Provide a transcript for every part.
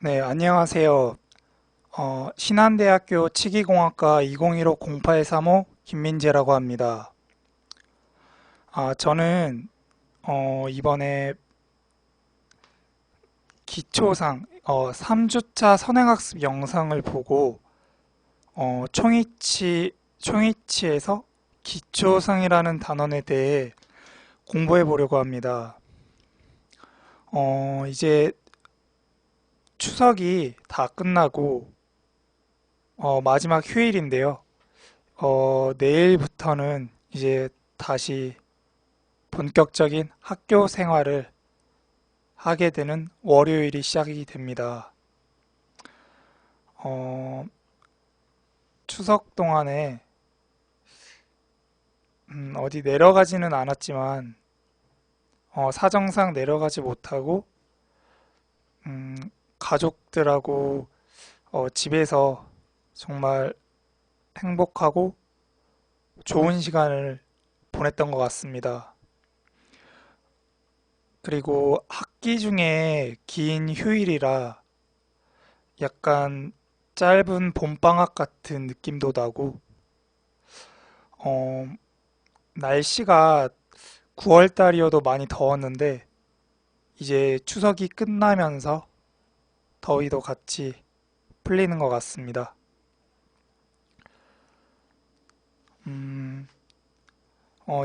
네, 안녕하세요. 신한대학교 치기공학과 2015-0835 김민재라고 합니다. 저는 이번에 기초상 3주차 선행학습 영상을 보고 총이치에서 기초상이라는 단원에 대해 공부해 보려고 합니다. 이제 추석이 다 끝나고 마지막 휴일인데요. 내일부터는 이제 다시 본격적인 학교 생활을 하게 되는 월요일이 시작이 됩니다. 어, 추석 동안에 어디 내려가지는 않았지만 사정상 내려가지 못하고 음, 가족들하고 집에서 정말 행복하고 좋은 시간을 보냈던 것 같습니다. 그리고 학기 중에 긴 휴일이라 약간 짧은 봄방학 같은 느낌도 나고, 어, 날씨가 9월 달이어도 많이 더웠는데, 이제 추석이 끝나면서 더위도 같이 풀리는 것 같습니다. 음,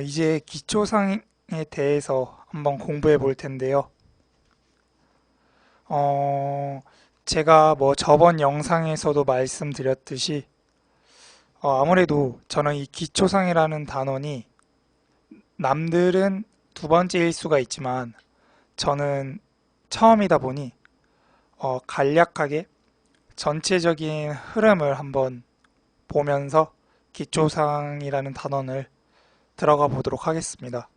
이제 기초상에 대해서 한번 공부해 볼 텐데요. 어, 제가 뭐 저번 영상에서도 말씀드렸듯이, 아무래도 저는 이 기초상이라는 단원이 남들은 두 번째일 수가 있지만 저는 처음이다 보니 간략하게 전체적인 흐름을 한번 보면서 기초상이라는 단원을 들어가 보도록 하겠습니다.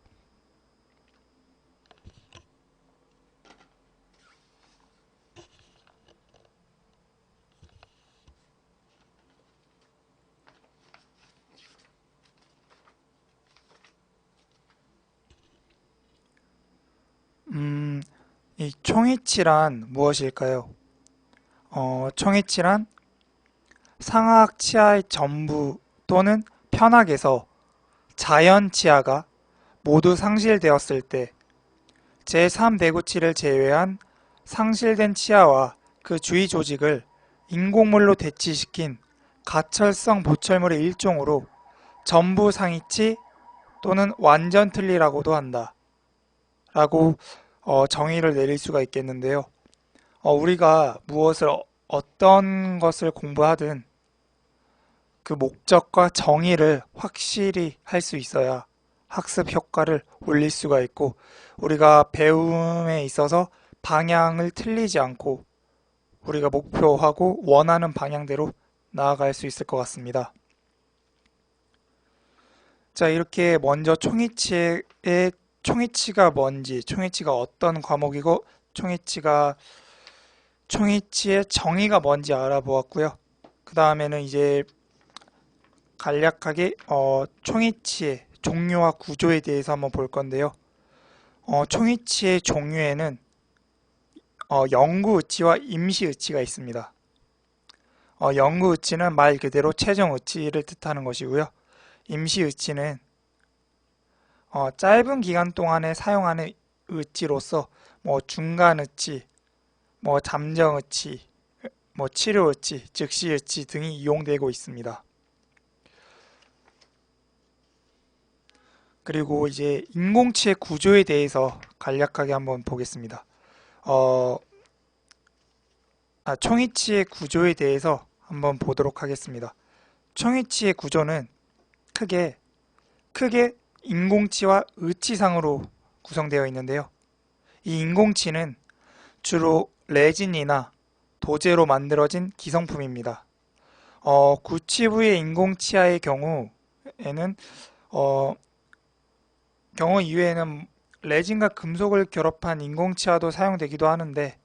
음, 이 총이치란 무엇일까요? 총이치란 상하악 치아의 전부 또는 편악에서 자연 치아가 모두 상실되었을 때 제3대구치를 제외한 상실된 치아와 그 주위 조직을 인공물로 대치시킨 가철성 보철물의 일종으로 전부 상이치 또는 완전 틀니라고도 한다. 라고 정의를 내릴 수가 있겠는데요. 우리가 무엇을 어떤 것을 공부하든 그 목적과 정의를 확실히 할 수 있어야 학습 효과를 올릴 수가 있고 우리가 배움에 있어서 방향을 틀리지 않고 우리가 목표하고 원하는 방향대로 나아갈 수 있을 것 같습니다. 자, 이렇게 먼저 총이치가 뭔지, 총이치가 어떤 과목이고 총이치의 정의가 뭔지 알아보았고요. 그 다음에는 이제 간략하게 총이치의 종류와 구조에 대해서 한번 볼 건데요. 총이치의 종류에는 영구의치와 임시의치가 있습니다. 영구의치는 말 그대로 최종의치를 뜻하는 것이고요. 임시의치는 짧은 기간 동안에 사용하는 의치로서 뭐 중간의치, 뭐 잠정의치, 뭐 치료의치, 즉시의치 등이 이용되고 있습니다. 그리고 이제 인공치의 구조에 대해서 간략하게 한번 보겠습니다. 어, 총이치의 구조에 대해서 한번 보도록 하겠습니다. 총이치의 구조는 크게 인공치와 의치상으로 구성되어 있는데요. 이 인공치는 주로 레진이나 도제로 만들어진 기성품입니다. 구치부의 인공치아의 경우에는 어, 경우 이외에는 레진과 금속을 결합한 인공치아도 사용되기도 하는데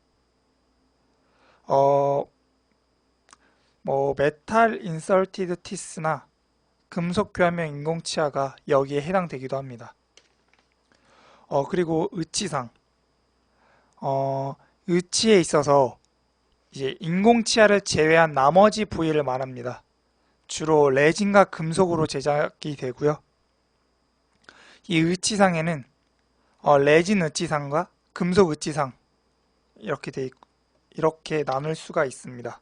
어, 뭐 메탈 인설티드 티스나 금속 교환형 인공치아가 여기에 해당되기도 합니다. 그리고 의치상 의치에 있어서 이제 인공치아를 제외한 나머지 부위를 말합니다. 주로 레진과 금속으로 제작이 되고요. 이 의치상에는 레진 의치상과 금속 의치상 이렇게 나눌 수가 있습니다.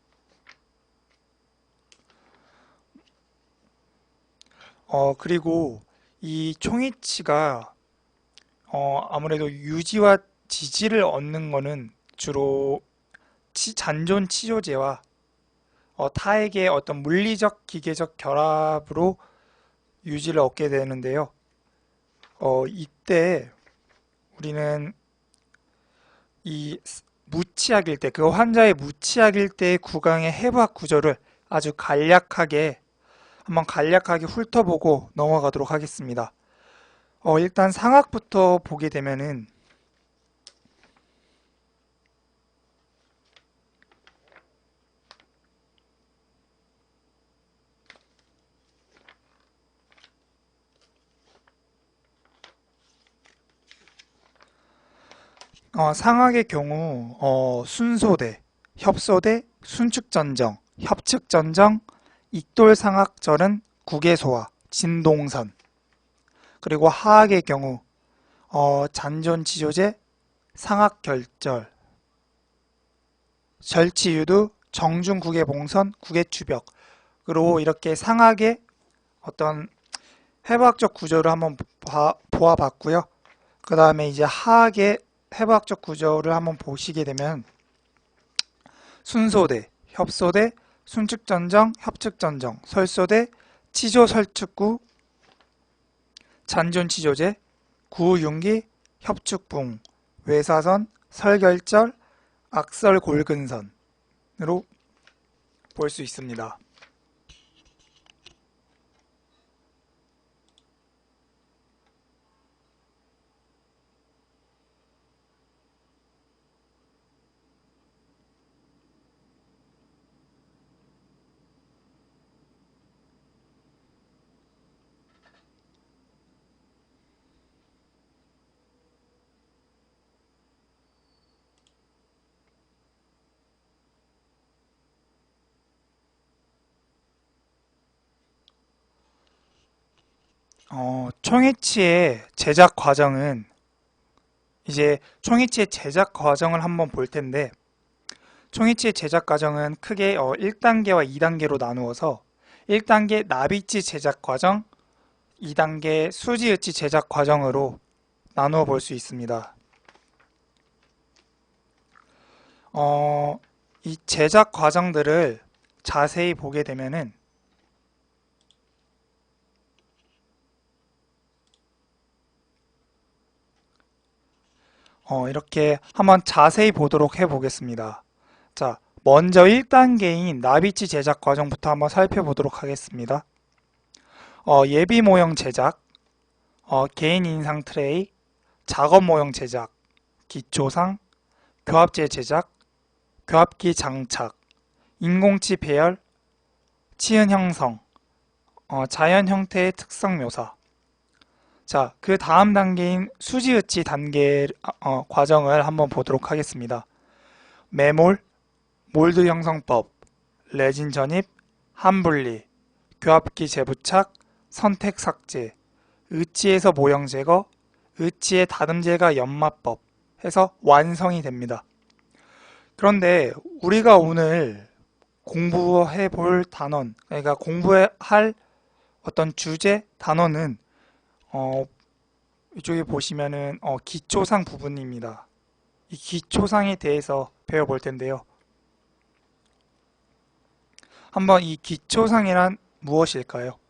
그리고 이 총이치가 아무래도 유지와 지지를 얻는 거는 주로 잔존 치료제와 타액의 어떤 물리적 기계적 결합으로 유지를 얻게 되는데요. 이때 우리는 이 무치약일 때, 그 환자의 무치약일 때의 구강의 해부학 구조를 아주 한번 간략하게 훑어보고 넘어가도록 하겠습니다. 일단 상악부터 보게 되면은 상악의 경우 순소대, 협소대, 순축전정, 협측전정, 익돌상악절은 구개소화, 진동선. 그리고 하악의 경우 잔존치조제, 상악결절, 절치유두, 정중구개봉선, 구개추벽으로 이렇게 상악의 어떤 해부학적 구조를 한번 보아봤고요. 그 다음에 이제 하악의 해부학적 구조를 한번 보시게 되면 순소대, 협소대, 순축전정, 협측전정, 설소대, 치조설축구, 잔존치조제, 구윤기, 협축붕, 외사선, 설결절, 악설골근선으로 볼 수 있습니다. 총이치의 제작 과정은 이제 총이치의 제작 과정을 한번 볼 텐데 총이치의 제작 과정은 크게 1단계와 2단계로 나누어서 1단계 나비치 제작 과정, 2단계 수지의치 제작 과정으로 나누어 볼 수 있습니다. 이 제작 과정들을 자세히 보게 되면은 이렇게 한번 자세히 보도록 해보겠습니다. 자, 먼저 1단계인 나비치 제작 과정부터 한번 살펴보도록 하겠습니다. 예비 모형 제작, 개인 인상 트레이, 작업 모형 제작, 기초상, 교합제 제작, 교합기 장착, 인공치 배열, 치은 형성, 자연 형태의 특성 묘사. 자, 그 다음 단계인 수지의치 단계 과정을 한번 보도록 하겠습니다. 매몰, 몰드 형성법, 레진 전입, 함분리, 교합기 재부착, 선택 삭제, 의치에서 모형 제거, 의치의 다듬제가 연마법 해서 완성이 됩니다. 그런데 우리가 오늘 공부해 볼 단원, 그러니까 공부할 어떤 주제, 단원은 이쪽에 보시면은 기초상 부분입니다. 이 기초상에 대해서 배워볼 텐데요. 한번 이 기초상이란 무엇일까요?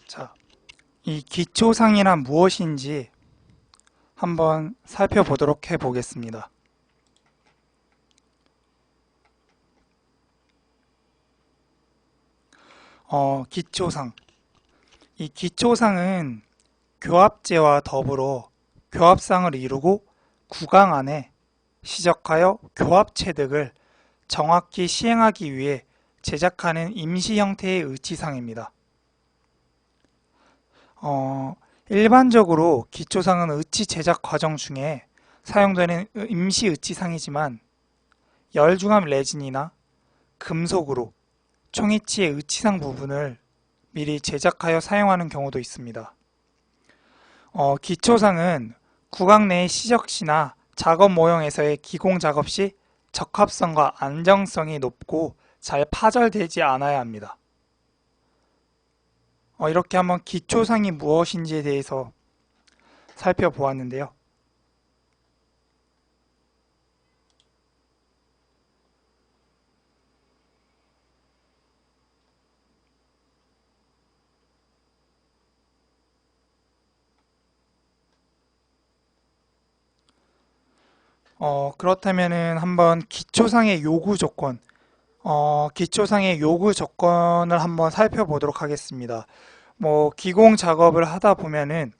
자, 이 기초상이란 무엇인지 한번 살펴보도록 해보겠습니다. 기초상. 이 기초상은 교합제와 더불어 교합상을 이루고 구강 안에 시적하여 교합체득을 정확히 시행하기 위해 제작하는 임시 형태의 의치상입니다. 일반적으로 기초상은 의치 제작 과정 중에 사용되는 임시 의치상이지만 열중합 레진이나 금속으로 총이치의 의치상 부분을 미리 제작하여 사용하는 경우도 있습니다. 기초상은 구강 내의 시적시나 작업 모형에서의 기공 작업 시 적합성과 안정성이 높고 잘 파절되지 않아야 합니다. 이렇게 한번 기초상이 무엇인지에 대해서 살펴보았는데요. 그렇다면은 한번 기초상의 요구 조건, 기초상의 요구 조건을 한번 살펴보도록 하겠습니다. 기공 작업을 하다 보면은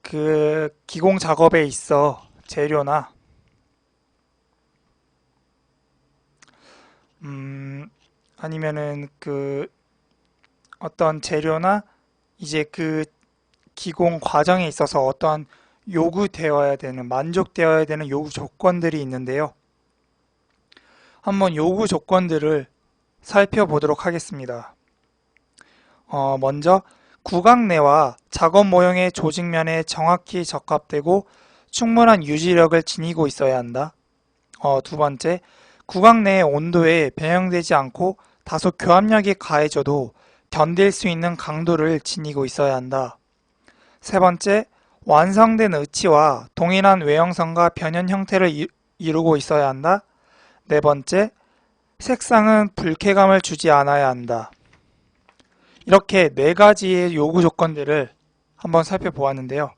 그 기공 작업에 있어 재료나 아니면은 그 어떤 재료나 이제 그 기공 과정에 있어서 어떠한 요구되어야 되는, 만족되어야 되는 요구 조건들이 있는데요. 한번 요구 조건들을 살펴보도록 하겠습니다. 먼저 구강 내와 작업 모형의 조직면에 정확히 적합되고 충분한 유지력을 지니고 있어야 한다. 두 번째, 구강 내의 온도에 변형되지 않고 다소 교합력이 가해져도 견딜 수 있는 강도를 지니고 있어야 한다. 세 번째, 완성된 의치와 동일한 외형성과 변형 형태를 이루고 있어야 한다. 네 번째, 색상은 불쾌감을 주지 않아야 한다. 이렇게 네 가지의 요구 조건들을 한번 살펴보았는데요.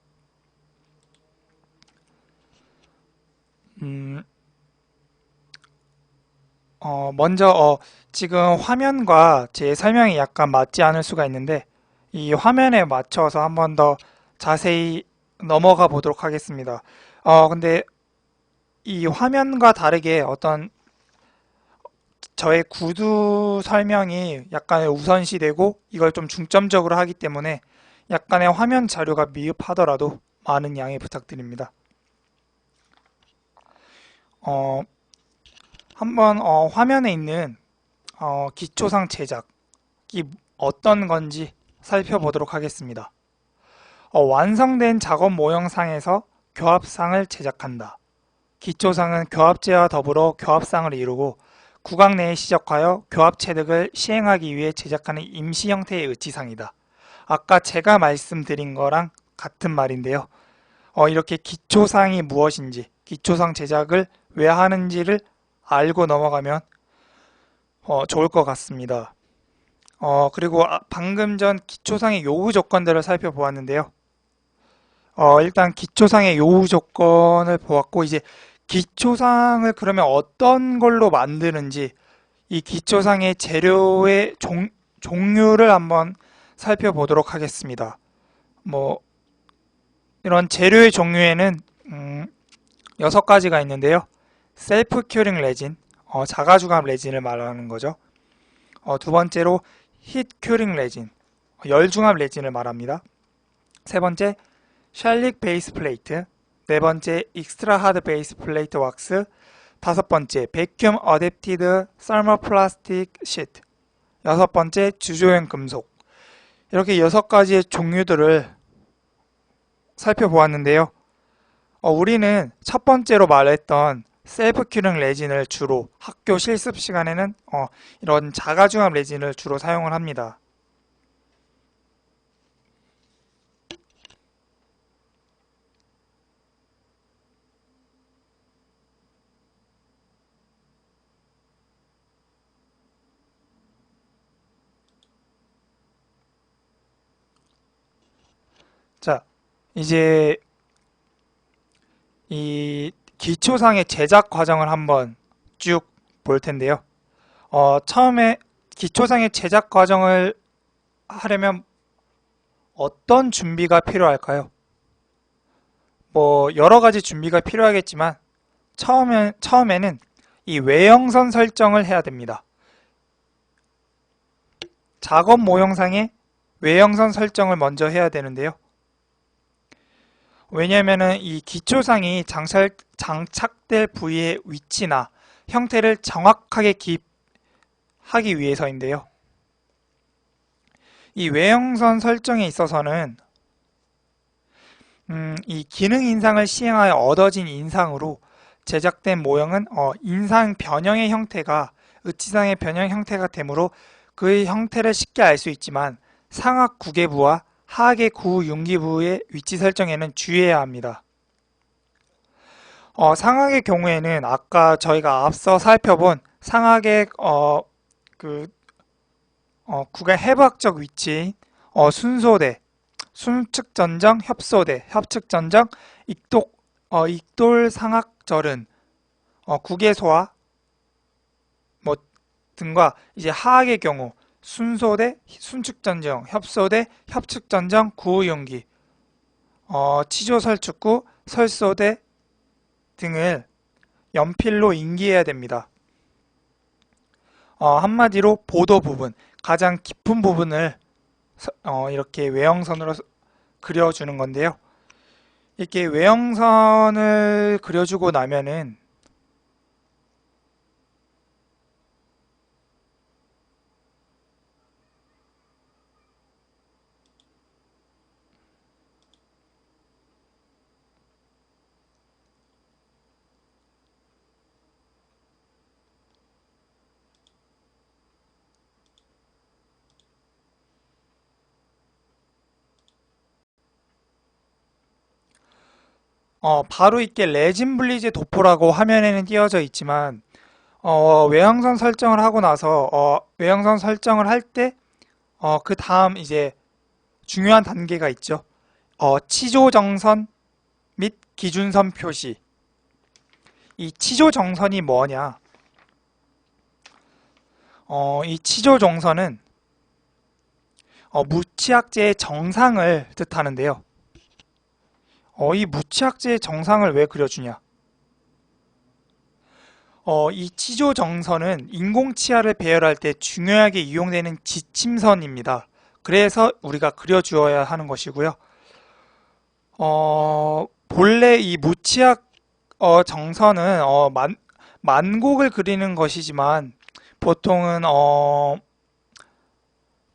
먼저 지금 화면과 제 설명이 약간 맞지 않을 수가 있는데 이 화면에 맞춰서 한번 더 자세히 넘어가 보도록 하겠습니다. 근데 이 화면과 다르게 어떤 저의 구두 설명이 약간의 우선시되고 이걸 좀 중점적으로 하기 때문에 약간의 화면 자료가 미흡하더라도 많은 양해 부탁드립니다. 어, 한번 화면에 있는 기초상 제작이 어떤 건지 살펴보도록 하겠습니다. 완성된 작업 모형상에서 교합상을 제작한다. 기초상은 교합제와 더불어 교합상을 이루고 구강 내에 시적하여 교합 체득을 시행하기 위해 제작하는 임시 형태의 의치상이다. 아까 제가 말씀드린 거랑 같은 말인데요. 이렇게 기초상이 무엇인지, 기초상 제작을 왜 하는지를 알고 넘어가면 좋을 것 같습니다. 그리고 방금 전 기초상의 요구 조건들을 살펴보았는데요. 일단 기초상의 요구 조건을 보았고 이제 기초상을 그러면 어떤 걸로 만드는지 이 기초상의 재료의 종류를 한번 살펴보도록 하겠습니다. 뭐 이런 재료의 종류에는 6가지가 있는데요. 셀프 큐링 레진, 자가주감 레진을 말하는 거죠. 두 번째로 힛 큐링 레진, 열중합 레진을 말합니다. 세 번째, 샬릭 베이스 플레이트, 네 번째, 익스트라 하드 베이스 플레이트 왁스, 다섯 번째, 베큐um 어댑티드 서머플라스틱 시트, 여섯 번째, 주조형 금속. 이렇게 6가지의 종류들을 살펴보았는데요. 우리는 첫 번째로 말했던 셀프 큐링 레진을 주로 학교 실습 시간에는 이런 자가중합 레진을 주로 사용을 합니다. 자, 이제 이 기초상의 제작 과정을 한번 쭉 볼 텐데요. 처음에 기초상의 제작 과정을 하려면 어떤 준비가 필요할까요? 뭐 여러 가지 준비가 필요하겠지만 처음에는 이 외형선 설정을 해야 됩니다. 작업 모형상의 외형선 설정을 먼저 해야 되는데요. 왜냐하면 이 기초상이 장착될 부위의 위치나 형태를 정확하게 기입하기 위해서인데요. 이 외형선 설정에 있어서는 이 기능 인상을 시행하여 얻어진 인상으로 제작된 모형은 인상 변형의 형태가 의치상의 변형 형태가 되므로 그 형태를 쉽게 알 수 있지만 상악 구개부와 하악의 구윤기부의 위치 설정에는 주의해야 합니다. 상악의 경우에는 아까 저희가 앞서 살펴본 상악의 구간 해부학적 위치인 순소대, 순측전정, 협소대, 협측전정, 익돌상악절은 구개소와 뭐 등과 이제 하악의 경우 순소대, 순측전정, 협소대, 협측전정, 구윤기, 치조설축구, 설소대 등을 연필로 인기해야 됩니다. 한마디로 보도 부분, 가장 깊은 부분을 이렇게 외형선으로 그려주는 건데요. 이렇게 외형선을 그려주고 나면은 바로 있게 레진 블리즈 도포라고 화면에는 띄어져 있지만 외형선 설정을 하고 나서 외형선 설정을 할 때 그 다음 이제 중요한 단계가 있죠. 치조정선 및 기준선 표시. 이 치조정선이 뭐냐? 이 치조정선은 무취학제의 정상을 뜻하는데요. 이 무취학제의 정상을 왜 그려주냐? 이 치조정선은 인공치아를 배열할 때 중요하게 이용되는 지침선입니다. 그래서 우리가 그려주어야 하는 것이고요. 본래 이 무취학 정선은 만곡을 그리는 것이지만 보통은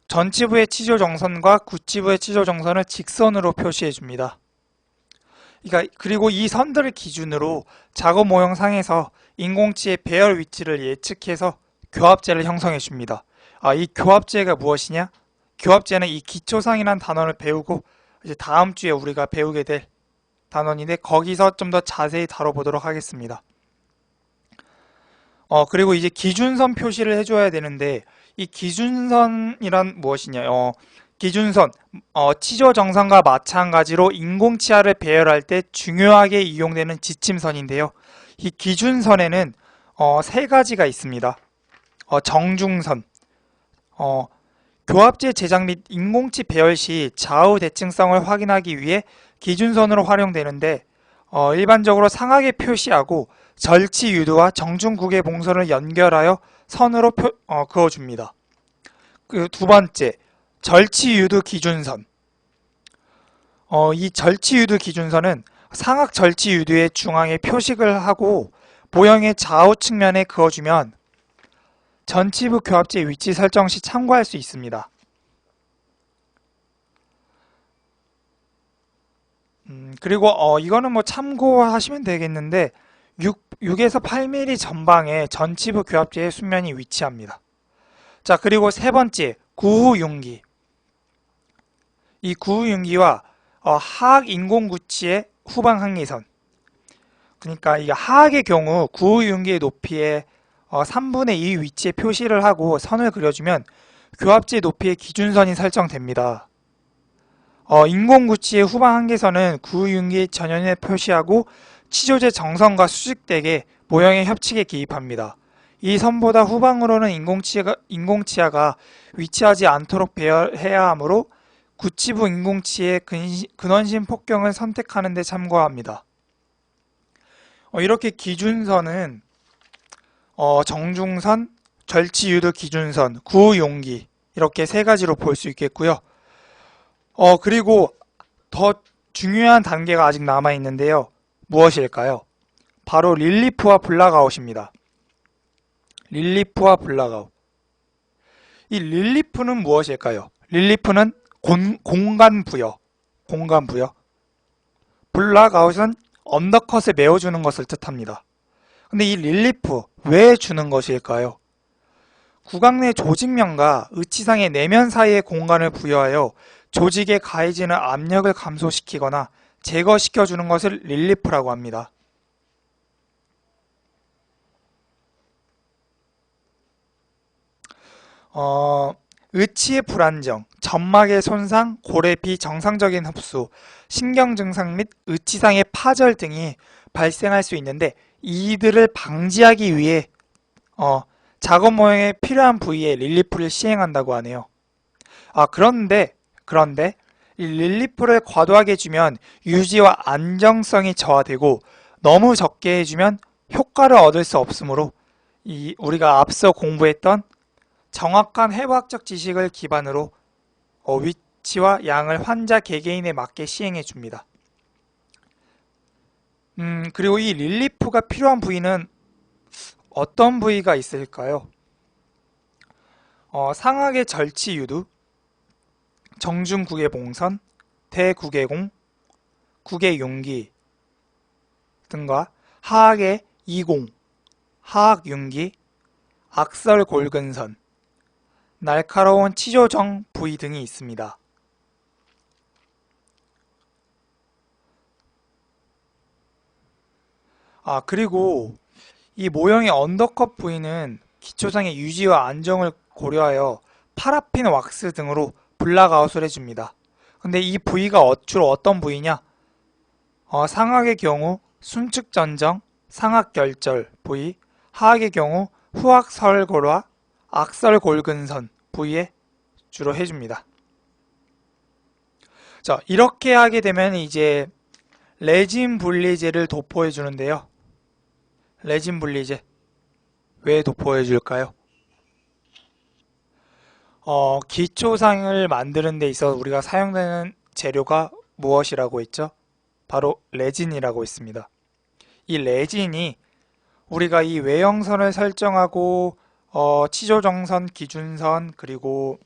전치부의 치조정선과 구치부의 치조정선을 직선으로 표시해 줍니다. 그리고 이 선들을 기준으로 작업 모형상에서 인공치의 배열 위치를 예측해서 교합제를 형성해 줍니다. 이 교합제가 무엇이냐? 교합제는 이 기초상이라는 단어를 배우고 이제 다음 주에 우리가 배우게 될 단원인데 거기서 좀 더 자세히 다뤄보도록 하겠습니다. 그리고 이제 기준선 표시를 해줘야 되는데 이 기준선이란 무엇이냐? 기준선, 치조정선과 마찬가지로 인공치아를 배열할 때 중요하게 이용되는 지침선인데요. 이 기준선에는 세 가지가 있습니다. 정중선, 교합제 제작 및 인공치 배열 시 좌우 대칭성을 확인하기 위해 기준선으로 활용되는데 일반적으로 상하게 표시하고 절치 유도와 정중국의 봉선을 연결하여 선으로 그어줍니다. 그 두 번째, 절치유도 기준선. 이 절치유도 기준선은 상악 절치유도의 중앙에 표식을 하고 모형의 좌우 측면에 그어주면 전치부 교합제 위치 설정 시 참고할 수 있습니다. 그리고 이거는 뭐 참고하시면 되겠는데 6에서 8mm 전방에 전치부 교합제의 순면이 위치합니다. 자, 그리고 세 번째, 구후융기. 이 구후융기와 하악 인공구치의 후방 항리선. 그러니까 이 하악의 경우 구후융기의 높이의 3분의 2 위치에 표시를 하고 선을 그려주면 교합제 높이의 기준선이 설정됩니다. 인공구치의 후방 한계선은 구유윤기 전연에 표시하고 치조제 정선과 수직되게 모형의 협칙에 기입합니다. 이 선보다 후방으로는 인공치아가 위치하지 않도록 배열해야 하므로 구치부 인공치의 근원심 폭경을 선택하는 데 참고합니다. 이렇게 기준선은 정중선, 절치유도 기준선, 구용기 이렇게 세 가지로 볼 수 있겠고요. 그리고 더 중요한 단계가 아직 남아 있는데요. 무엇일까요? 바로 릴리프와 블락아웃입니다. 릴리프와 블락아웃. 이 릴리프는 무엇일까요? 릴리프는 공간 부여. 블락아웃은 언더컷을 메워주는 것을 뜻합니다. 근데 이 릴리프 왜 주는 것일까요? 구강 내 조직면과 의치상의 내면 사이의 공간을 부여하여 조직에 가해지는 압력을 감소시키거나 제거시켜주는 것을 릴리프라고 합니다. 의치의 불안정, 점막의 손상, 골의 비정상적인 흡수, 신경 증상 및 의치상의 파절 등이 발생할 수 있는데 이들을 방지하기 위해 작업 모형에 필요한 부위에 릴리프를 시행한다고 하네요. 그런데 이 릴리프를 과도하게 주면 유지와 안정성이 저하되고 너무 적게 해주면 효과를 얻을 수 없으므로 우리가 앞서 공부했던 정확한 해부학적 지식을 기반으로 위치와 양을 환자 개개인에 맞게 시행해 줍니다. 그리고 이 릴리프가 필요한 부위는 어떤 부위가 있을까요? 상하의 절치유두, 정중국의 봉선, 대국의공, 국의용기 등과 하악의 이공, 하악윤기, 악설골근선, 날카로운 치조정 부위 등이 있습니다. 그리고 이 모형의 언더컷 부위는 기초상의 유지와 안정을 고려하여 파라핀 왁스 등으로 블락아웃을 해줍니다. 근데 이 부위가 주로 어떤 부위냐? 상악의 경우 순측전정, 상악결절 부위, 하악의 경우 후악설골과 악설골근선 부위에 주로 해줍니다. 자, 이렇게 하게 되면 이제 레진 분리제를 도포해 주는데요. 레진 분리제 왜 도포해 줄까요? 기초상을 만드는 데 있어서 우리가 사용되는 재료가 무엇이라고 했죠? 바로 레진이라고 했습니다. 이 레진이 우리가 이 외형선을 설정하고 치조정선, 기준선, 그리고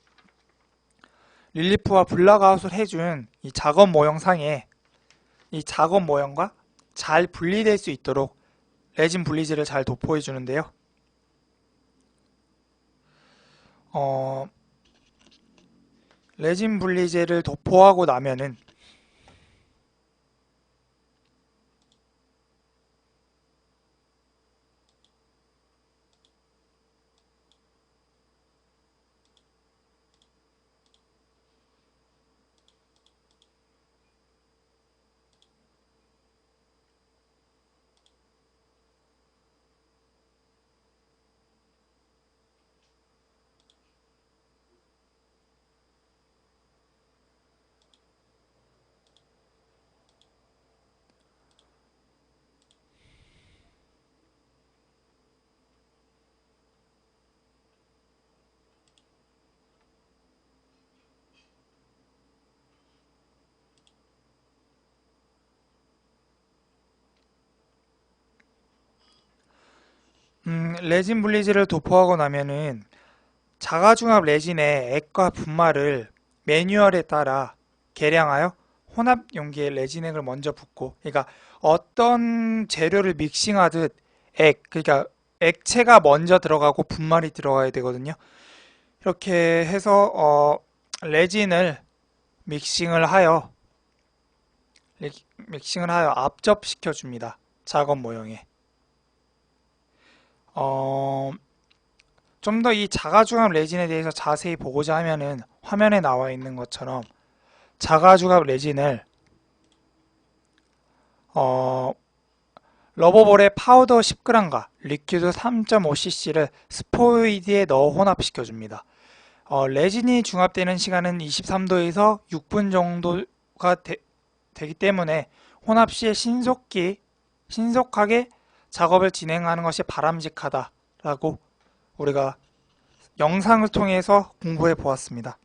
릴리프와 블락아웃을 해준 이 작업 모형상에 이 작업 모형과 잘 분리될 수 있도록 레진 분리제를 잘 도포해 주는데요. 레진 분리제를 도포하고 나면은 레진 분리제를 도포하고 나면은 자가중합 레진의 액과 분말을 매뉴얼에 따라 계량하여 혼합 용기에 레진액을 먼저 붓고, 그러니까 어떤 재료를 믹싱하듯 그러니까 액체가 먼저 들어가고 분말이 들어가야 되거든요. 이렇게 해서 레진을 믹싱을 하여 압접시켜 줍니다. 작업 모형에. 좀 더 이 자가중합 레진에 대해서 자세히 보고자 하면은 화면에 나와 있는 것처럼 자가주갑 레진을 어, 러버볼에 파우더 10g과 리퀴드 3.5cc를 스포이드에 넣어 혼합시켜줍니다. 레진이 중합되는 시간은 23도에서 6분 정도가 되기 때문에 혼합 시에 신속하게 작업을 진행하는 것이 바람직하다라고 우리가 영상을 통해서 공부해 보았습니다.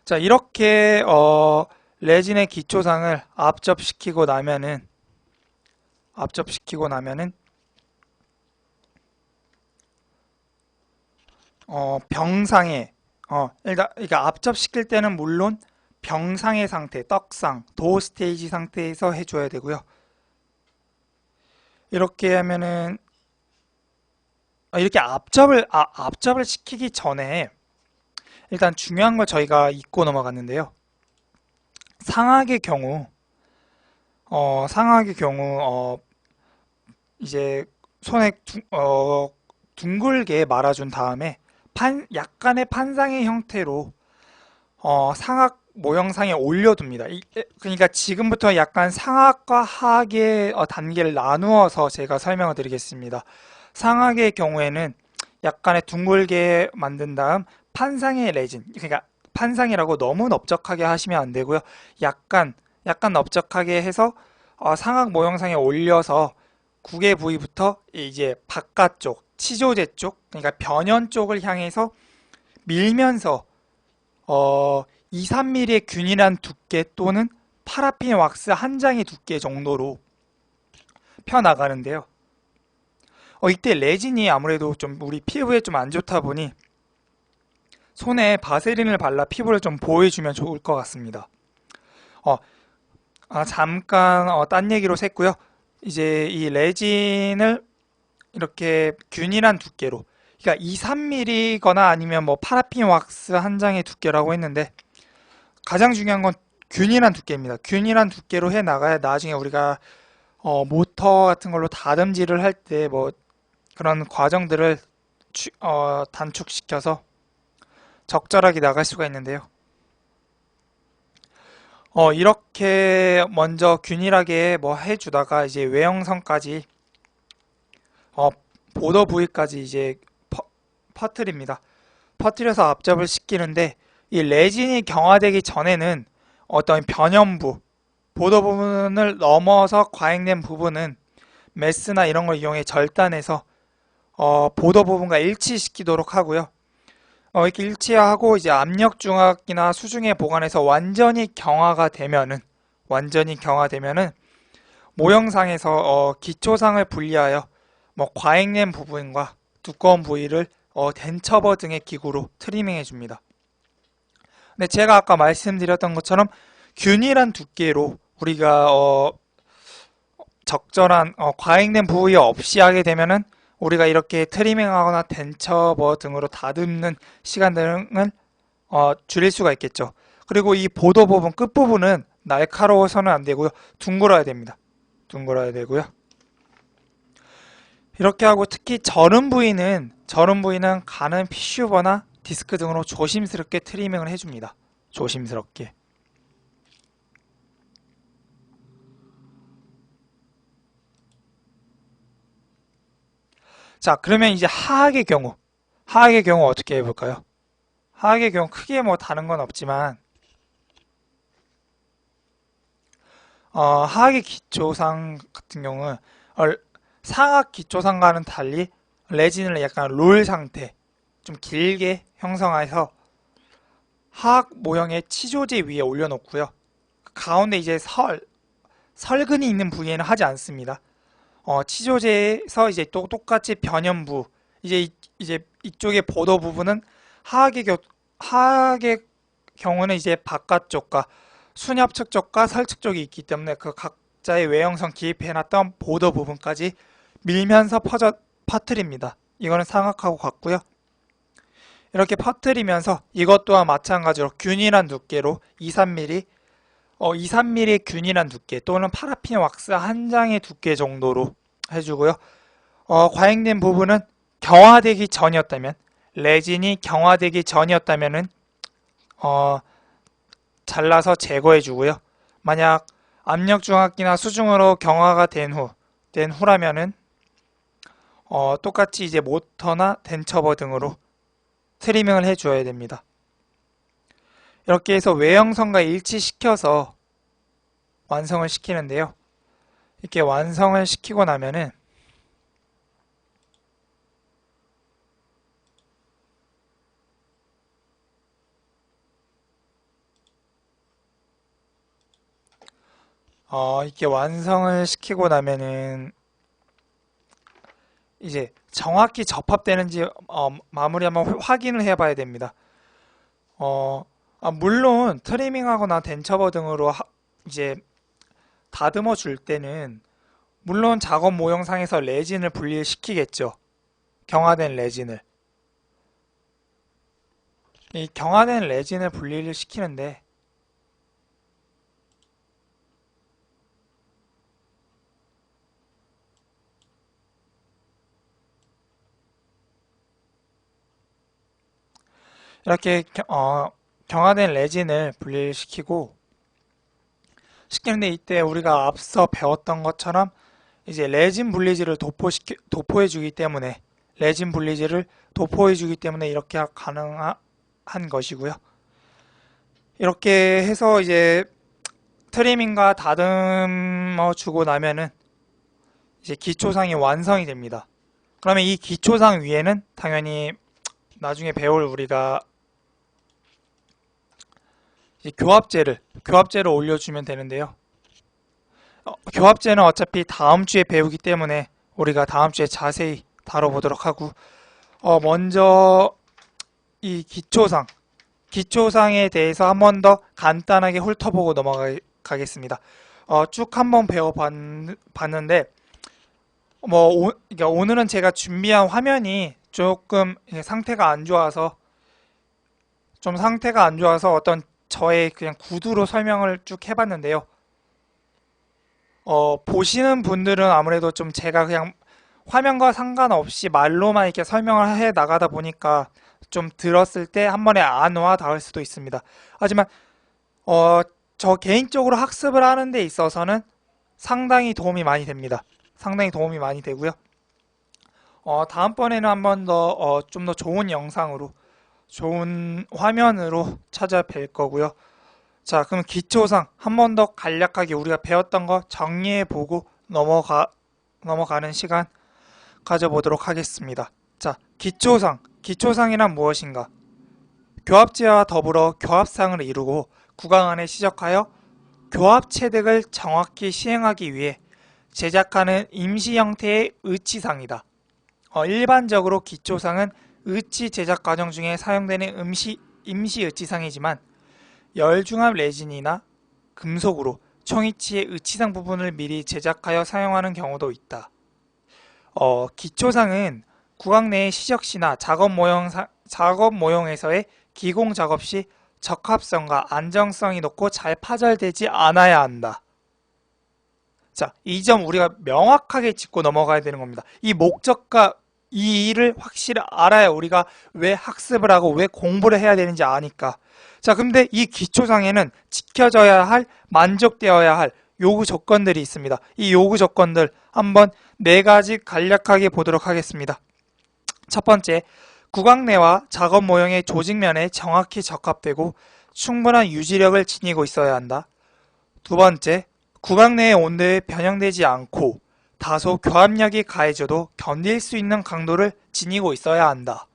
자, 이렇게 레진의 기초상을 압접시키고 나면은 병상에 일단 그러니까 압접시킬 때는 물론 병상의 상태, 떡상, 도 스테이지 상태에서 해줘야 되고요. 이렇게 하면은 이렇게 압접을 시키기 전에 일단 중요한 걸 저희가 잊고 넘어갔는데요. 상악의 경우 이제 손에 둥글게 말아준 다음에 약간의 판상의 형태로 상악 모형상에 올려둡니다. 그러니까 지금부터 약간 상악과 하악의 단계를 나누어서 제가 설명을 드리겠습니다. 상악의 경우에는 약간의 둥글게 만든 다음 판상의 레진, 그러니까 판상이라고 너무 넓적하게 하시면 안 되고요. 약간 넓적하게 해서 상악 모형상에 올려서 국의 부위부터 이제 바깥쪽, 치조제 쪽, 그러니까 변연 쪽을 향해서 밀면서 2, 3mm의 균일한 두께 또는 파라핀 왁스 한 장의 두께 정도로 펴나가는데요. 이때 레진이 아무래도 좀 우리 피부에 좀 안 좋다 보니 손에 바세린을 발라 피부를 좀 보호해주면 좋을 것 같습니다. 잠깐 딴 얘기로 샜고요. 이제 이 레진을 이렇게 균일한 두께로, 그러니까 2, 3mm거나 아니면 뭐 파라핀 왁스 한 장의 두께라고 했는데 가장 중요한 건 균일한 두께입니다. 균일한 두께로 해 나가야 나중에 우리가 모터 같은 걸로 다듬질을 할 때 뭐 그런 과정들을 단축시켜서 적절하게 나갈 수가 있는데요. 이렇게 먼저 균일하게 뭐 해주다가 이제 외형선까지 보더 부위까지 이제 퍼뜨립니다. 퍼뜨려서 압접을 시키는데 이 레진이 경화되기 전에는 어떤 변연부, 보더 부분을 넘어서 과잉된 부분은 메스나 이런 걸 이용해 절단해서 보더 부분과 일치시키도록 하고요. 이렇게 일치하고 이제 압력 중압이나 수중에 보관해서 완전히 경화가 되면은 모형상에서 기초상을 분리하여 뭐 과잉된 부분과 두꺼운 부위를 덴처버 등의 기구로 트리밍해 줍니다. 근데 제가 아까 말씀드렸던 것처럼 균일한 두께로 우리가 적절한 과잉된 부위 없이 하게 되면은 우리가 이렇게 트리밍하거나 덴처버 등으로 다듬는 시간 등을 줄일 수가 있겠죠. 그리고 이 보도 부분 끝부분은 날카로워서는 안 되고요. 둥글어야 됩니다. 둥글어야 되고요. 이렇게 하고 특히 저른 부위는 가는 피슈버나 디스크 등으로 조심스럽게 트리밍을 해줍니다. 조심스럽게. 자, 그러면 이제 하악의 경우 어떻게 해볼까요? 하악의 경우 크게 뭐 다른 건 없지만 하악의 기초상 같은 경우는 상악 기초상과는 달리 레진을 약간 롤 상태, 좀 길게 형성해서 하악 모형의 치조제 위에 올려놓고요. 가운데 이제 설근이 있는 부위에는 하지 않습니다. 치조제에서 이제 또 똑같이 변연부, 이제 이쪽의 보도 부분은 하악의 경우는 이제 바깥쪽과 순엽측 쪽과 설측 쪽이 있기 때문에 그 각자의 외형성 기입해놨던 보도 부분까지 밀면서 퍼뜨립니다. 이거는 상악하고 같고요. 이렇게 퍼뜨리면서 이것 또한 마찬가지로 균일한 두께로 2, 3mm 2, 3mm의 균일한 두께 또는 파라핀 왁스 한 장의 두께 정도로 해주고요. 과잉된 부분은 경화되기 전이었다면, 레진이 경화되기 전이었다면은 잘라서 제거해 주고요. 만약 압력 중압기나 수중으로 경화가 된 후라면은 똑같이 이제 모터나 덴처버 등으로 트리밍을 해 주어야 됩니다. 이렇게 해서 외형선과 일치시켜서 완성을 시키는데요. 이렇게 완성을 시키고 나면은 이렇게 완성을 시키고 나면은 이제 정확히 접합되는지 마무리 한번 확인을 해 봐야 됩니다. 물론 트리밍하거나 덴처버 등으로 이제 다듬어 줄 때는 물론 작업 모형상에서 레진을 분리시키겠죠. 경화된 레진을. 이 경화된 레진을 분리를 시키는데 이렇게 경화된 레진을 분리를 시키는데 이때 우리가 앞서 배웠던 것처럼 이제 레진 분리지를 도포해 주기 때문에 이렇게 가능한 것이고요. 이렇게 해서 이제 트리밍과 다듬어 주고 나면은 이제 기초상이 완성이 됩니다. 그러면 이 기초상 위에는 당연히 나중에 배울 우리가 이제 교합제를 올려주면 되는데요. 교합제는 어차피 다음 주에 배우기 때문에 우리가 다음 주에 자세히 다뤄보도록 하고 먼저 이 기초상에 대해서 한 번 더 간단하게 훑어보고 넘어가겠습니다. 쭉 한번 배워봤는데 그러니까 오늘은 제가 준비한 화면이 조금 상태가 안 좋아서 어떤 저의 그냥 구두로 설명을 쭉 해봤는데요. 보시는 분들은 아무래도 좀 제가 그냥 화면과 상관없이 말로만 이렇게 설명을 해 나가다 보니까 좀 들었을 때 한 번에 안 와 닿을 수도 있습니다. 하지만 저 개인적으로 학습을 하는 데 있어서는 상당히 도움이 많이 됩니다. 상당히 도움이 많이 되고요. 다음번에는 한 번 더 좀 더 좋은 영상으로 좋은 화면으로 찾아뵐 거고요. 자, 그럼 기초상 한 번 더 간략하게 우리가 배웠던 거 정리해보고 넘어가는 시간 가져보도록 하겠습니다. 자, 기초상이란 무엇인가? 교합제와 더불어 교합상을 이루고 구강 안에 시적하여 교합 체득을 정확히 시행하기 위해 제작하는 임시 형태의 의치상이다. 일반적으로 기초상은 의치 제작 과정 중에 사용되는 임시 의치상이지만 열중합 레진이나 금속으로 총이치의 의치상 부분을 미리 제작하여 사용하는 경우도 있다. 기초상은 구강 내의 시적시나 작업 모형에서의 기공 작업 시 적합성과 안정성이 높고 잘 파절되지 않아야 한다. 자, 이 점 우리가 명확하게 짚고 넘어가야 되는 겁니다. 이 목적과 이 일을 확실히 알아야 우리가 왜 학습을 하고 왜 공부를 해야 되는지 아니까. 자, 근데 이 기초상에는 지켜져야 할, 만족되어야 할 요구 조건들이 있습니다. 이 요구 조건들 한번 4가지 간략하게 보도록 하겠습니다. 첫 번째, 구강 내와 작업 모형의 조직면에 정확히 적합되고 충분한 유지력을 지니고 있어야 한다. 두 번째, 구강 내의 온도에 변형되지 않고 다소 교합력이 가해져도 견딜 수 있는 강도를 지니고 있어야 한다.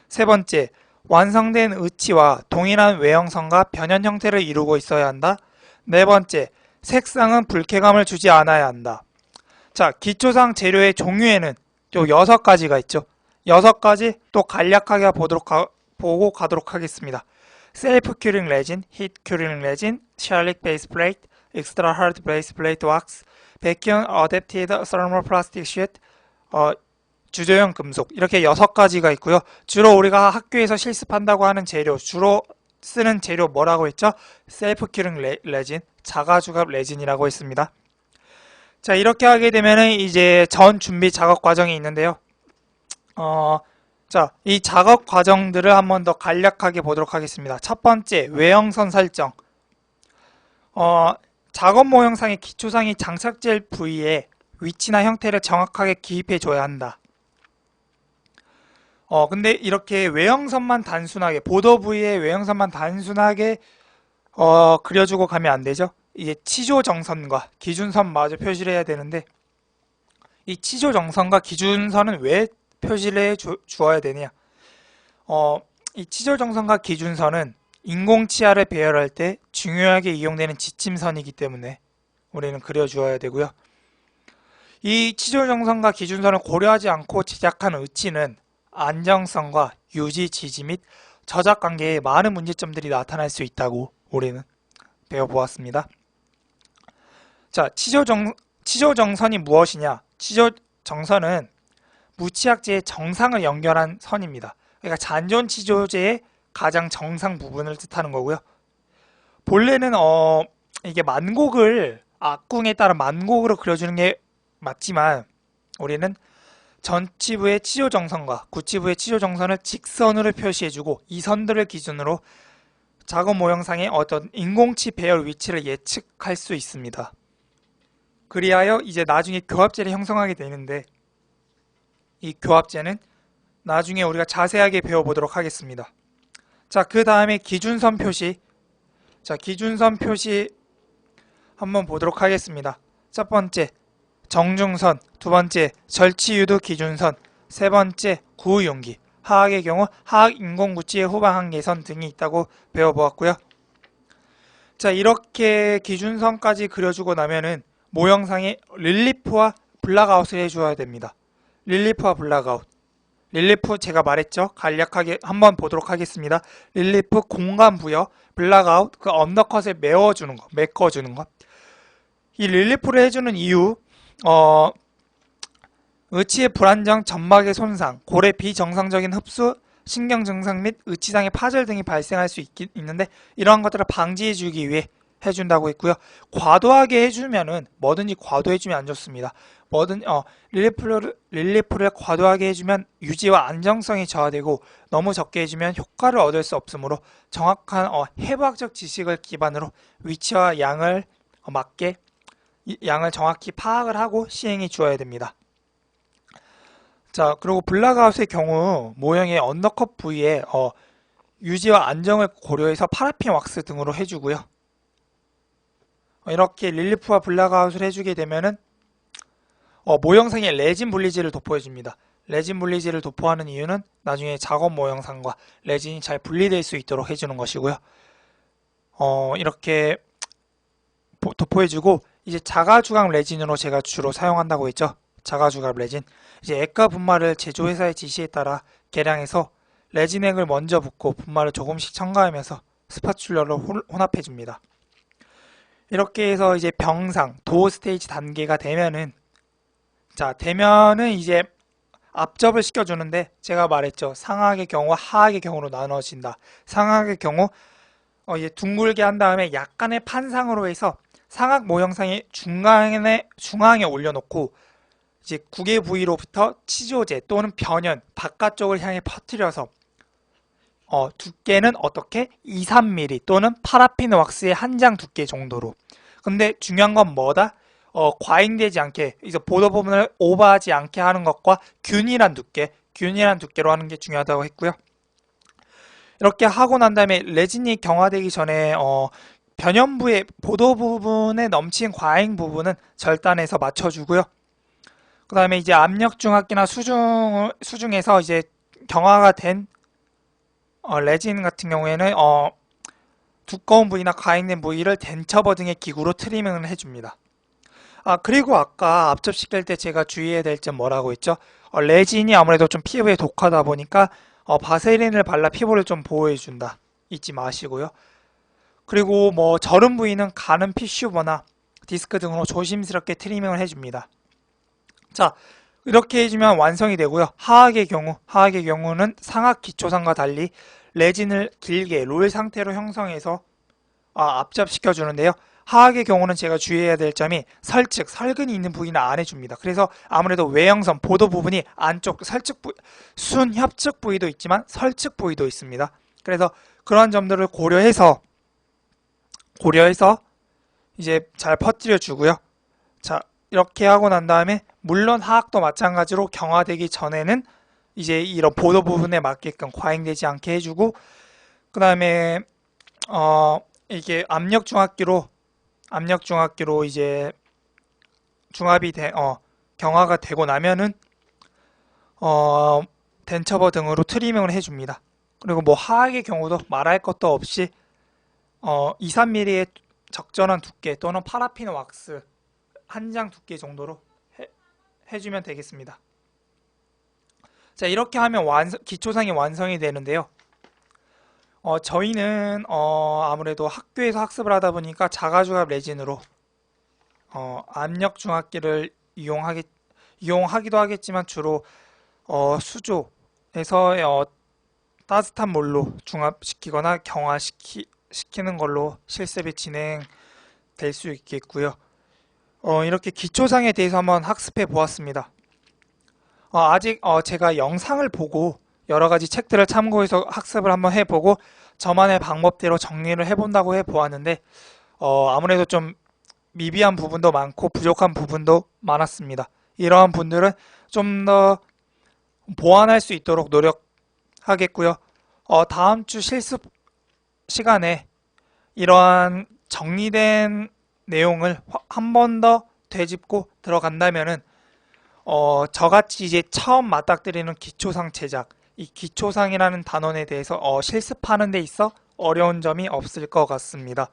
세 번째, 완성된 의치와 동일한 외형선과 변형 형태를 이루고 있어야 한다. 네 번째, 색상은 불쾌감을 주지 않아야 한다. 자, 기초상 재료의 종류에는 또 6가지가 있죠. 6가지 또 간략하게 보고 가도록 하겠습니다. 셀프 큐링 레진, 히트 큐링 레진, 샬릭 베이스 플레이트, 엑스트라 하드 베이스 플레이트 왁스, 백형 어댑티드 서멀 플라스틱 쉿, 주조형 금속, 이렇게 6가지가 있고요. 주로 우리가 학교에서 실습한다고 하는 재료, 주로 쓰는 재료 뭐라고 했죠? 셀프 큐링 레진, 자가주갑 레진이라고 했습니다. 자, 이렇게 하게 되면은 이제 전 준비 작업 과정이 있는데요. 자, 이 작업 과정들을 한번 더 간략하게 보도록 하겠습니다. 첫 번째, 외형선 설정. 작업 모형상의 기초상이 장착될 부위에 위치나 형태를 정확하게 기입해 줘야 한다. 근데 이렇게 외형선만 단순하게, 보도 부위의 외형선만 단순하게 그려주고 가면 안 되죠. 이게 치조정선과 기준선마저 표시를 해야 되는데, 이 치조정선과 기준선은 왜 표시를 해 주어야 되냐? 이 치조정선과 기준선은 인공치아를 배열할 때 중요하게 이용되는 지침선이기 때문에 우리는 그려주어야 되고요. 이 치조정선과 기준선을 고려하지 않고 제작한 의치는 안정성과 유지, 지지 및 저작 관계에 많은 문제점들이 나타날 수 있다고 우리는 배워보았습니다. 자, 치조정선이 무엇이냐? 치조정선은 무치약제의 정상을 연결한 선입니다. 그러니까 잔존 치조제의 가장 정상 부분을 뜻하는 거고요. 본래는 이게 만곡을 악궁에 따른 만곡으로 그려주는 게 맞지만 우리는 전치부의 치조정선과 구치부의 치조정선을 직선으로 표시해주고 이 선들을 기준으로 작업 모형상의 어떤 인공치 배열 위치를 예측할 수 있습니다. 그리하여 이제 나중에 교합제를 형성하게 되는데 이 교합제는 나중에 우리가 자세하게 배워보도록 하겠습니다. 자, 그 다음에 기준선 표시. 자, 기준선 표시 한번 보도록 하겠습니다. 첫 번째, 정중선. 두 번째, 절치유도 기준선. 세 번째, 구용기. 하악의 경우 하악 인공구치의 후방 한계선 등이 있다고 배워보았고요. 자, 이렇게 기준선까지 그려주고 나면은 모형상에 릴리프와 블락아웃을 해줘야 됩니다. 릴리프와 블락아웃. 릴리프 제가 말했죠. 간략하게 한번 보도록 하겠습니다. 릴리프 공간 부여, 블락아웃 그 언더컷을 메워주는 거, 메꿔주는 거. 이 릴리프를 해주는 이유, 의치의 불안정, 점막의 손상, 골의 비정상적인 흡수, 신경 증상 및 의치상의 파절 등이 발생할 수 있는데 이러한 것들을 방지해주기 위해 해준다고 했고요. 과도하게 해주면은 뭐든지 과도해주면 안 좋습니다. 릴리프를 과도하게 해주면 유지와 안정성이 저하되고 너무 적게 해주면 효과를 얻을 수 없으므로 정확한 해부학적 지식을 기반으로 위치와 양을 맞게 양을 정확히 파악을 하고 시행해 주어야 됩니다. 자, 그리고 블락아웃의 경우 모형의 언더컷 부위에 유지와 안정을 고려해서 파라핀 왁스 등으로 해주고요. 이렇게 릴리프와 블락아웃을 해주게 되면은 모형상에 레진 분리지를 도포해줍니다. 레진 분리지를 도포하는 이유는 나중에 작업 모형상과 레진이 잘 분리될 수 있도록 해주는 것이고요. 이렇게 도포해주고 이제 자가주각 레진으로 제가 주로 사용한다고 했죠. 자가주각 레진. 이제 액과 분말을 제조회사의 지시에 따라 계량해서 레진액을 먼저 붓고 분말을 조금씩 첨가하면서 스파츌러로 혼합해줍니다. 이렇게 해서 이제 병상, 도어 스테이지 단계가 되면은 이제 압접을 시켜주는데 제가 말했죠. 상악의 경우와 하악의 경우로 나눠진다. 상악의 경우 이제 둥글게 한 다음에 약간의 판상으로 해서 상악 모형상의 중앙에 올려놓고 이제 구개 부위로부터 치조제 또는 변연 바깥쪽을 향해 퍼뜨려서 두께는 어떻게? 2, 3mm 또는 파라핀 왁스의 한 장 두께 정도로. 근데 중요한 건 뭐다? 과잉되지 않게, 이제 보도 부분을 오버하지 않게 하는 것과 균일한 두께로 하는 게 중요하다고 했고요. 이렇게 하고 난 다음에 레진이 경화되기 전에 변연부의 보도 부분에 넘친 과잉 부분은 절단해서 맞춰주고요. 그 다음에 이제 압력 중압기나 수중에서 이제 경화가 된 레진 같은 경우에는 두꺼운 부위나 과잉된 부위를 덴처버 등의 기구로 트리밍을 해줍니다. 그리고 아까 압접시킬 때 제가 주의해야 될 점 뭐라고 했죠? 레진이 아무래도 좀 피부에 독하다 보니까 바세린을 발라 피부를 좀 보호해준다. 잊지 마시고요. 그리고 뭐 저른 부위는 가는 피슈버나 디스크 등으로 조심스럽게 트리밍을 해줍니다. 자, 이렇게 해주면 완성이 되고요. 하악의 경우는 상악 기초상과 달리 레진을 길게 롤 상태로 형성해서 압접시켜 주는데요. 하악의 경우는 제가 주의해야 될 점이 설근이 있는 부위는 안 해줍니다. 그래서 아무래도 외형선, 보도 부분이 안쪽 순협측 부위도 있지만 설측 부위도 있습니다. 그래서 그런 점들을 고려해서 이제 잘 퍼뜨려 주고요. 자, 이렇게 하고 난 다음에 물론 화학도 마찬가지로 경화되기 전에는 이제 이런 보도 부분에 맞게끔 과잉되지 않게 해주고, 그 다음에 이게 압력 중압기로 이제 경화가 되고 나면은 덴처버 등으로 트리밍을 해줍니다. 그리고 뭐 화학의 경우도 말할 것도 없이 2, 3mm의 적절한 두께 또는 파라핀 왁스 한 장 두께 정도로 해주면 되겠습니다. 자, 이렇게 하면 기초상이 완성이 되는데요. 저희는 아무래도 학교에서 학습을 하다 보니까 자가주압 레진으로 압력 중압기를 이용하기도 하겠지만 주로 수조에서 따뜻한 물로 중압시키거나 경화시키는 걸로 실습이 진행될 수 있겠고요. 이렇게 기초상에 대해서 한번 학습해 보았습니다. 아직 제가 영상을 보고 여러 가지 책들을 참고해서 학습을 한번 해보고 저만의 방법대로 정리를 해본다고 해보았는데 아무래도 좀 미비한 부분도 많고 부족한 부분도 많았습니다. 이러한 분들은 좀 더 보완할 수 있도록 노력하겠고요. 다음 주 실습 시간에 이러한 정리된 내용을 한 번 더 되짚고 들어간다면은 저같이 이제 처음 맞닥뜨리는 기초상 제작, 이 기초상이라는 단원에 대해서 실습하는 데 있어 어려운 점이 없을 것 같습니다.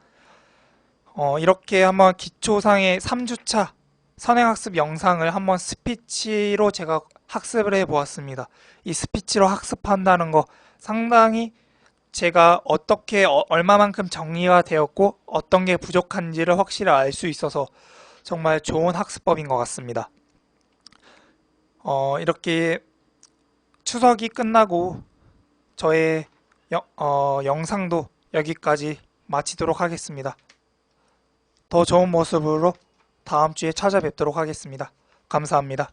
이렇게 한번 기초상의 3주차 선행학습 영상을 한번 스피치로 제가 학습을 해 보았습니다. 이 스피치로 학습한다는 거 상당히 제가 어떻게 얼마만큼 정리가 되었고 어떤 게 부족한지를 확실히 알 수 있어서 정말 좋은 학습법인 것 같습니다. 이렇게 추석이 끝나고 저의 영상도 여기까지 마치도록 하겠습니다. 더 좋은 모습으로 다음 주에 찾아뵙도록 하겠습니다. 감사합니다.